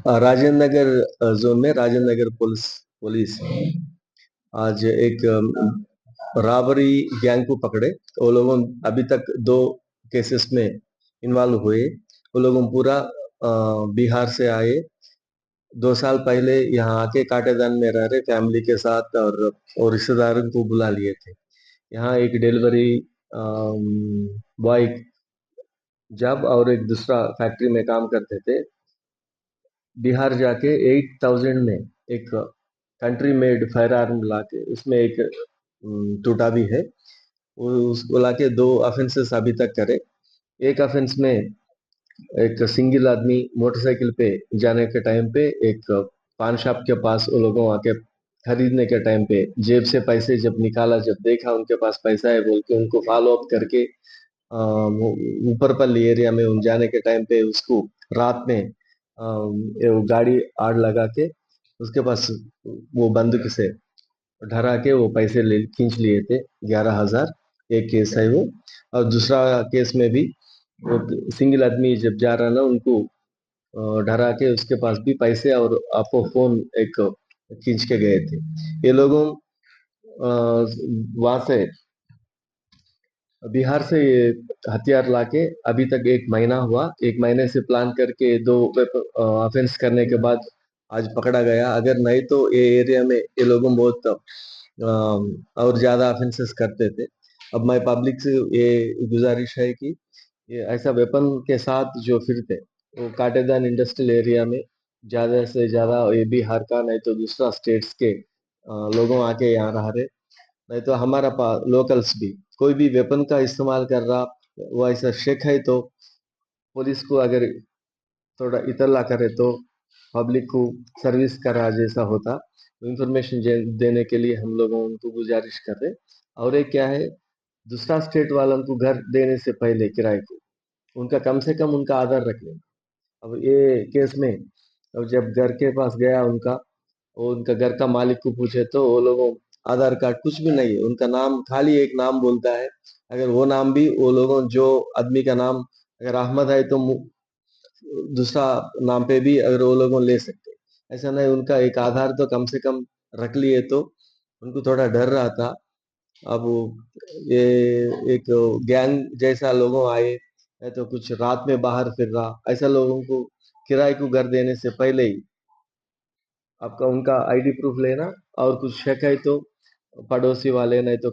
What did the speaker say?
Rajendra Nagar zone में Rajendra Nagar police police आज एक राबरी गैंग को पकड़े। वो लोगों अभी तक 2 केसेस में इन्वॉल्व हुए। वो लोगों पूरा बिहार से आए। 2 साल पहले यहाँ आके काटेदान में रह रहे फैमिली के साथ और रिश्तेदारों को बुला लिए थे। यहाँ एक डिलीवरी बॉय जॉब और एक दूसरा फैक्ट्री में काम करते थे। बिहार जाके 8,000 में एक कंट्री मेड फायर आर्म लाके उसमें एक टूटा भी है। वो उसको लाके 2 ऑफेंसेस अभी तक करे। एक ऑफेंस में एक सिंगल आदमी मोटरसाइकिल पे जाने के टाइम पे एक पान शॉप के पास वो लोगों आके खरीदने के टाइम पे जेब से पैसे जब निकाला, जब देखा उनके पास पैसा है बोल के उनको फॉलो अप करके वो ऊपर पल्ली एरिया में उन जाने के टाइम पे उसको रात में वो गाड़ी आड़ लगा के उसके पास वो बंदूक से डरा के वो पैसे ले खींच लिए थे 11,000। एक केस है वो। और दूसरा केस में भी वो सिंगल आदमी जब जा रहा ना उनको डरा के उसके पास भी पैसे और आपको फोन एक खींच के गए थे ये लोगों। वहां से बिहार से ये हथियार लाके अभी तक 1 महीना हुआ। 1 महीने से प्लान करके 2 ऑफेंस करने के बाद आज पकड़ा गया। अगर नहीं तो ये एरिया में ये लोगों बहुत और ज्यादा ऑफेंसेस करते थे। अब मैं पब्लिक से ये गुजारिश है कि ये ऐसा वेपन के साथ जो फिरते वो काटेदान इंडस्ट्रियल एरिया में ज्यादा से ज्यादा ये बिहार का नहीं तो दूसरा स्टेट्स के लोगों आके यहाँ रह रहे। नहीं तो हमारा लोकल्स भी कोई भी वेपन का इस्तेमाल कर रहा वो ऐसा शेक है तो पुलिस को अगर थोड़ा इतला करे तो पब्लिक को सर्विस करा जैसा होता। इंफॉर्मेशन देने के लिए हम लोगों उनको गुजारिश कर रहे। और एक क्या है, दूसरा स्टेट वालों को घर देने से पहले किराए को उनका कम से कम उनका आधार रख लेना। अब ये केस में अब जब घर के पास गया उनका, वो उनका घर का मालिक को पूछे तो वो लोगों आधार कार्ड कुछ भी नहीं है। उनका नाम खाली एक नाम बोलता है। अगर वो नाम भी वो लोगों जो आदमी का नाम अगर अहमद है तो दूसरा नाम पे भी अगर वो लोगों ले सकते। ऐसा नहीं, उनका एक आधार तो कम से कम रख लिए तो उनको थोड़ा डर रहा था। अब ये एक गैंग जैसा लोगों आए है तो कुछ रात में बाहर फिर रहा ऐसा लोगों को किराए को घर देने से पहले ही आपका उनका आईडी प्रूफ लेना। और कुछ शक है तो पड़ोसी वाले नहीं तो